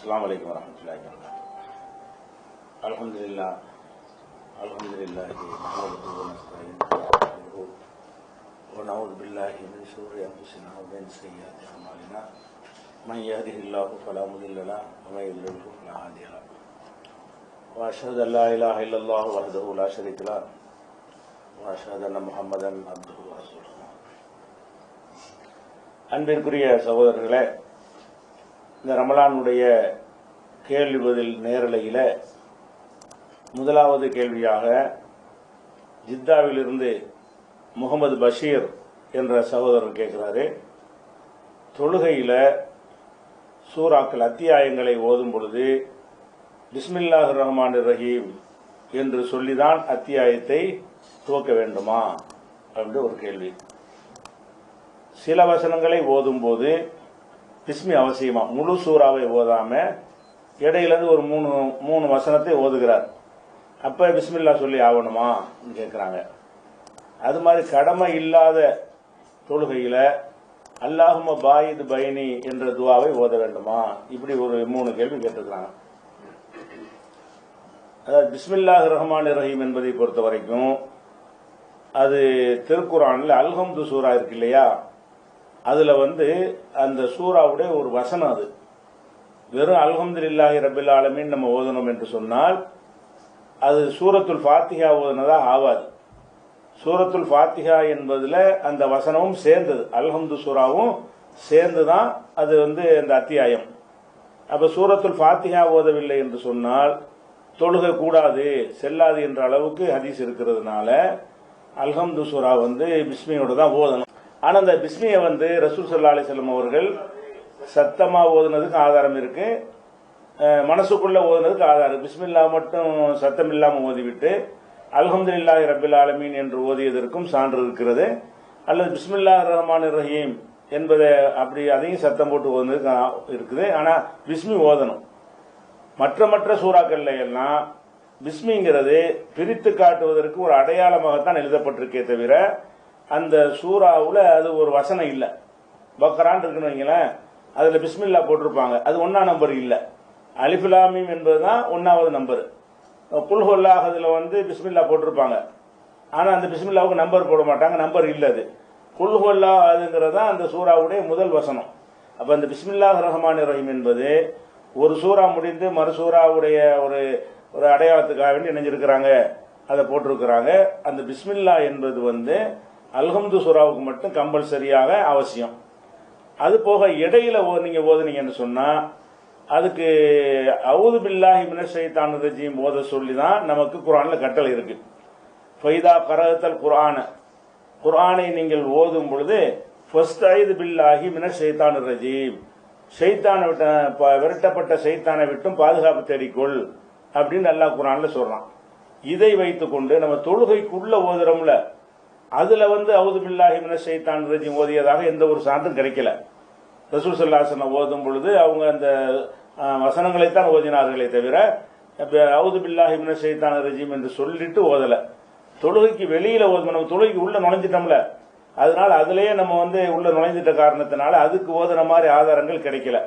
السلام عليكم ورحمة الله وبركاته. الحمد لله نحمده ونستعينه ونعوذ بالله من شرور أنفسنا ومن سيئات أعمالنا من يهده الله فلا مضل له ومن يضلل فلا هادي له وأشهد أن لا إله إلا الله وحده لا شريك له وأشهد أن محمدا عبده ورسوله. அன்பிற்குரிய சகோதரர்களே, இந்த ரமலானுடைய கேள்வி பதில் நேரலையில் முதலாவது கேள்வியாக ஜித்தாவிலிருந்து முகமது பஷீர் என்ற சகோதரர் கேட்கிறாரு, தொழுகையில் சூறாக்கள் அத்தியாயங்களை ஓதும் பொழுது பிஸ்மில்லாஹிர் ரஹ்மானிர் ரஹீம் என்று சொல்லிதான் அத்தியாயத்தை துவக்க வேண்டுமா அப்படின்னு ஒரு கேள்வி. சில வசனங்களை ஓதும் போது பிஸ்மி அவசியமா, முழு சூறாவை ஓதாம இடையிலிருந்து ஒரு மூணு வசனத்தை ஓதுகிறார். அப்ப பிஸ்மில்லா சொல்லி ஆகணுமா கேட்கிறாங்க. அது மாதிரி கடமை இல்லாத தொழுகையில அல்லாஹும்ம பாயித் பைனி என்ற துவாவை ஓத வேண்டுமா, இப்படி ஒரு 3 கேள்வி கேட்டிருக்கிறாங்க. அதாவது பிஸ்மில்லாஹிர் ரஹ்மானிர் ரஹீம் என்பதை பொறுத்த வரைக்கும் அது திருக்குர்ஆன்ல அல்ஹம்து சூரா இருக்கு இல்லையா, அதுல அந்த சூறாவுடைய ஒரு வசனம். அது வெறும் அல்ஹம்துலில்லாஹி ரப்பில் ஆலமீன் நம்ம ஓதணும் என்று சொன்னால் அது சூரத்துல் ஃபாத்திஹா ஓதுனதா ஆவாது. சூரத்துல் ஃபாத்திஹா என்பதுல அந்த வசனமும் சேர்ந்தது, அல்ஹம்து சூறாவும் சேர்ந்துதான் அது அந்த அத்தியாயம். அப்ப சூரத்துல் ஃபாத்திஹா ஓதவில்லை என்று சொன்னால் தொழுகை கூடாது, செல்லாது என்ற அளவுக்கு ஹதீஸ் இருக்கிறதுனால அல்ஹம்து சூரா பிஸ்மியோட தான் ஓதணும். ஆனா அந்த பிஸ்மியை ரசூல் ஸல்லல்லாஹு அலைஹி வஸல்லம் அவர்கள் சத்தமா ஓதுனதுக்கு ஆதாரம் இருக்கு, மனசுக்குள்ள ஓதுனதுக்கு ஆதாரம். பிஸ்மில்லா மட்டும் சத்தம் இல்லாம ஓதிவிட்டு அல்ஹம்துலில்லாஹி ரப்பில் ஆலமீன் என்று ஓதியதற்கும் சான்று இருக்கிறது. அல்லது பிஸ்மில்லாஹிர் ரஹ்மானிர் ரஹீம் என்பதை அப்படி அதையும் சத்தம் போட்டு ஓதுனதுக்கு இருக்குது. ஆனா பிஸ்மி ஓதணும். மற்ற சூறாக்கள்ல எல்லாம் பிஸ்மிங்கிறது பிரித்து காட்டுவதற்கு ஒரு அடையாளமாகத்தான் எழுதப்பட்டிருக்கே தவிர அந்த சூறாவுல அது ஒரு வசனம் இல்ல. பக்ரான் இருக்குன்னு வைங்களேன், அதுல பிஸ்மில்லா போட்டிருப்பாங்க, அது 1ஆம் நம்பர் இல்ல. அலிஃப் லாம் மீம் என்பதுதான் 1வது நம்பர். குல் ஹுவல்லாஹ் அதுல பிஸ்மில்லா போட்டிருப்பாங்க, ஆனா அந்த பிஸ்மில்லாவுக்கு நம்பர் போட மாட்டாங்க, நம்பர் இல்ல. அது குல் ஹுவல்லாஹ் அதுங்கிறதா அந்த சூறாவுடைய முதல் வசனம். அப்ப அந்த பிஸ்மில்லாஹிர் ரஹ்மானிர் ரஹீம் என்பது ஒரு சூறா முடிந்து மறு சூறாவுடைய ஒரு அடையாளத்துக்காக வேண்டி இணைஞ்சிருக்கிறாங்க, அதை போட்டிருக்கிறாங்க. அந்த பிஸ்மில்லா என்பது அல்ஹம்து சூறாவுக்கு மட்டும் கம்பல்சரியாக அவசியம். அது போக இடையில நீங்க ஓதுனீங்கன்னு சொன்னா அதுக்கு அஊது பில்லாஹி மினஷ் ஷைத்தானிர் ரஜீம் ஓத சொல்லி தான் நமக்கு குர்ஆன்ல கட்டளை இருக்கு. ஃபைதா கரஅத்தல் குர்ஆனை நீங்கள் ஓதும் பொழுது ஃபஸ்தஈது பில்லாஹி மினஷ் ஷைத்தானிர் ரஜீம், ஷைத்தானை விரட்டப்பட்ட ஷைத்தானை விட்டும் பாதுகாப்பு தேடிக்கொள் அப்படின்னு அல்லாஹ் குர்ஆன்ல சொல்றான். இதை வைத்துக்கொண்டு நம்ம தொழுகைக்குள்ள ஓதுறோம்ல, அதுல அஊது பில்லாஹி மினஷ் ஷைத்தானிர் ரஜீம் ஓதியதாக எந்த ஒரு சான்றும் கிடைக்கல. ரசூல் ஸல்லல்லாஹு அலைஹி வஸல்லம் ஓதும் பொழுது அவங்க அந்த வசனங்களைத்தான் ஓதினார்களே தவிர அஊது பில்லாஹி மினஷ் ஷைத்தானிர் ரஜீம் என்று சொல்லிட்டு ஓதல. தொழுகைக்கு வெளியில ஓதும், நம்ம தொழுகைக்கு உள்ள நுழைஞ்சிட்டோம்ல, அதனால அதுலயே நம்ம உள்ள நுழைஞ்சிட்ட காரணத்தினால அதுக்கு ஓதுன மாதிரி ஆதாரங்கள் கிடைக்கல.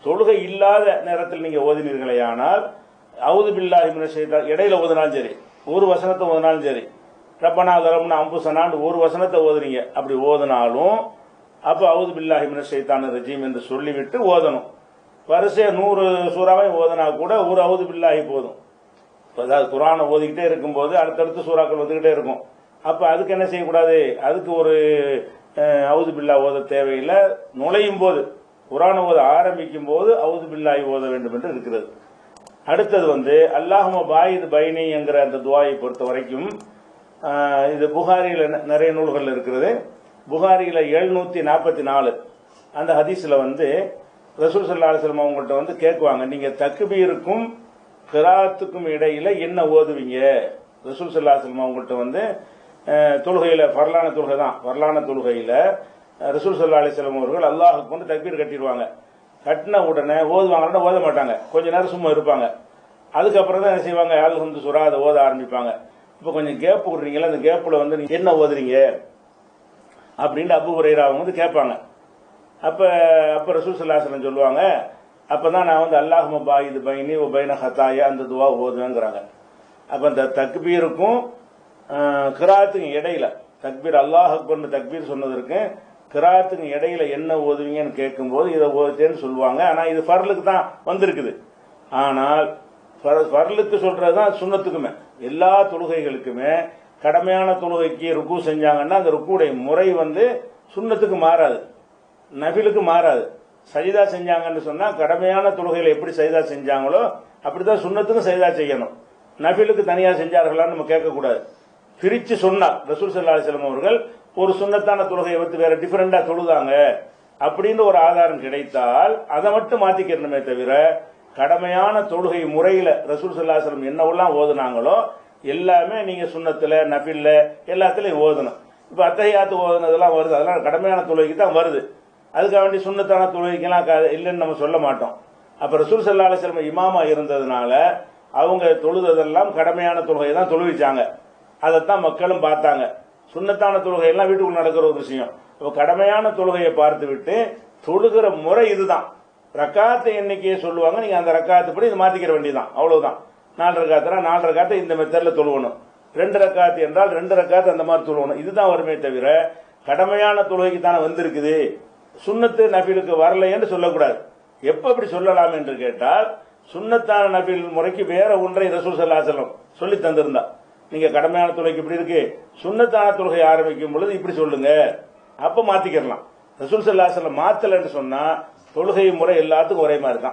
தொழுகை இல்லாத நேரத்தில் நீங்க ஓதினீர்களே ஆனால் அஊது பில்லாஹி மினஷ் ஷைத்தான் இடையில ஓதினாலும் சரி, ஒரு வசனத்தை ஓதினாலும் சரி, ரப்பனா ஸலம்னா அன்ஃபுஸனான்னு ஒரு வசனத்தை ஓதுறீங்க, அப்படி ஓதினாலும் அப்ப அஊது பில்லாஹி மினஷ் ஷைத்தானிர் ரஜீம் என்று சொல்லிவிட்டு ஓதணும். வரிசையா 100 சூறாவை ஓதினா கூட ஒரு அஊது பில்லாஹி போதும். அதாவது குர்ஆனை ஓதிக்கிட்டே இருக்கும்போது அடுத்தடுத்து சூறாக்கள் ஓதிக்கிட்டே இருக்கும். அப்ப அதுக்கு என்ன செய்யக்கூடாது, அதுக்கு ஒரு அஊது பில்லாஹ் ஓத தேவையில்லை. நுழையும் போது குர்ஆனை ஓத ஆரம்பிக்கும் போது அஊது பில்லாஹி ஓத வேண்டும் என்று இருக்கிறது. அடுத்தது அல்லாஹும்ம பாயித் பைனி என்கிற அந்த துஆவை பொறுத்த வரைக்கும் இது புகாரியில நிறைய நூல்கள் இருக்கிறது. புகாரியில 744 அந்த ஹதீஸ்ல ரசூல் ஸல்லல்லாஹு அலைஹி வஸல்லம் அவங்கள்ட்ட கேட்குவாங்க, நீங்க தக்பீருக்கும் கிராத்துக்கும் இடையில என்ன ஓதுவீங்க? ரசூல் ஸல்லல்லாஹு அலைஹி வஸல்லம் அவங்கள்ட்ட தொழுகையில ஃபர்லான தொழுகையில ரசூல் ஸல்லல்லாஹு அலைஹி வஸல்லம் அவர்கள் அல்லாஹ்வுக்கு தக்பீர் கட்டிடுவாங்க. கட்டின உடனே ஓதுவாங்கன்னா ஓத மாட்டாங்க, கொஞ்ச நேரம் சும்மா இருப்பாங்க. அதுக்கப்புறம் தான் என்ன செய்வாங்க, அல்ஹம்து சூரா அதை ஓத ஆரம்பிப்பாங்க. இப்ப கொஞ்சம் கேப் விடுறீங்களா, அந்த கேப்ல நீங்க என்ன ஓதுறீங்க அப்படின்னு அபூ ஹுரைரா அவங்க கேட்பாங்க. அப்ப ரசூல் ஸல்லல்லாஹு அலைஹி வஸல்லம் சொல்லுவாங்க, அப்பதான் நான் வந்து அல்லாஹும்ம பாயிது பைனி பைன ஹதாயா அந்த துவா ஓதுவேங்கிறாங்க. அப்ப இந்த தக்பீருக்கும் கிராத்துக்கும் இடையில தக்பீர் அல்லாஹ் அக்பர்னு தக்பீர் சொன்னதற்கு கிராத்துக்கு இடையில என்ன ஓதுவீங்கன்னு கேட்கும்போது இதை ஓதுச்சேன்னு சொல்லுவாங்க. ஆனா இது ஃபர்லுக்கு தான் வந்திருக்குது. ஆனால் ஃபர்லுக்கு சொல்றதுதான் சுன்னத்துக்குமே. எல்லா தொழுகைகளுக்குமே கடமையான தொழுகைக்கு ருக்கு செஞ்சாங்கன்னா அந்த ருக்குடைய முறை வந்து சுன்னத்துக்கு மாறாது, நபிலுக்கு மாறாது. சஜிதா செஞ்சாங்கன்னு சொன்னா கடமையான தொழுகையில எப்படி சஜிதா செஞ்சாங்களோ அப்படித்தான் சுன்னத்துக்கும் சஜிதா செய்யணும். நபிலுக்கு தனியா செஞ்சார்களான்னு நம்ம கேட்கக்கூடாது. பிரிச்சு சொன்னார் ரசூல் ஸல்லல்லாஹு அலைஹி வஸல்லம் அவர்கள் ஒரு சுன்னத்தான தொழுகையை வந்து வேற டிஃபரெண்டா தொழுதாங்க அப்படின்னு ஒரு ஆதாரம் கிடைத்தால் அதை மட்டும் மாத்திக்கிறணுமே தவிர கடமையான தொழுகை முறையில ரசூல் ஸல்லல்லாஹு அலைஹி வஸல்லம் என்னவெல்லாம் ஓதுனாங்களோ எல்லாமே நீங்க சுன்னத்துல நபில்ல எல்லாத்துலயும் ஓதணும். இப்ப அத்தஹியாத்து ஓதுனதெல்லாம் வருது, அதெல்லாம் கடமையான தொழுகைக்கு தான் வருது. அதுக்காக வேண்டி சுன்னத்தான தொழுகைக்கெல்லாம் இல்லைன்னு நம்ம சொல்ல மாட்டோம். அப்ப ரசூல் ஸல்லல்லாஹு அலைஹி வஸல்லம் இமாமா இருந்ததுனால அவங்க தொழுததெல்லாம் கடமையான தொழுகையை தான் தொழுவிச்சாங்க. அதைத்தான் மக்களும் பார்த்தாங்க. சுன்னத்தான தொழுகை எல்லாம் வீட்டுக்குள்ள நடக்கிற ஒரு விஷயம். இப்போ கடமையான தொழுகையை பார்த்து விட்டு தொழுகிற முறை இதுதான். ரக்காத்து எண்ணிக்கையை சொல்லுவாங்க, நீங்க அந்த ரக்காத்து படி இது மாத்திக்கிற வேண்டியதான், அவ்வளவுதான். 4 ரக்காத்துனா 4 ரக்காத்தை இந்த மெத்தட்ல தொழுவணும். 2 ரக்காத்து என்றால் 2 ரக்காத்து அந்த மாதிரி தொழுவணும். இதுதான் வருமே தவிர கடமையான தொழுகைக்கு தானே வந்திருக்குது, சுன்னத்து நபிலுக்கு வரலைன்னு சொல்லக்கூடாது. எப்ப இப்படி சொல்லலாம் என்று கேட்டால் சுன்னத்தான நபில் முறைக்கு வேற ஒன்றை ரசூல் ஸல்லல்லாஹு அலைஹி வஸல்லம் சொல்லி தந்திருந்தா, நீங்க கடமையான தொழுகைக்கு இப்படி இருக்கு, சுன்னத்தான தொழுகை ஆரம்பிக்கும் பொழுது இப்படி சொல்லுங்க, அப்ப மாத்திக்கலாம். ரசூல் ஸல்லல்லாஹு அலைஹி வஸல்லம் மாத்தலன்னு சொன்னா தொழுகை முறை எல்லாத்துக்கும் ஒரே மாதிரி தான்.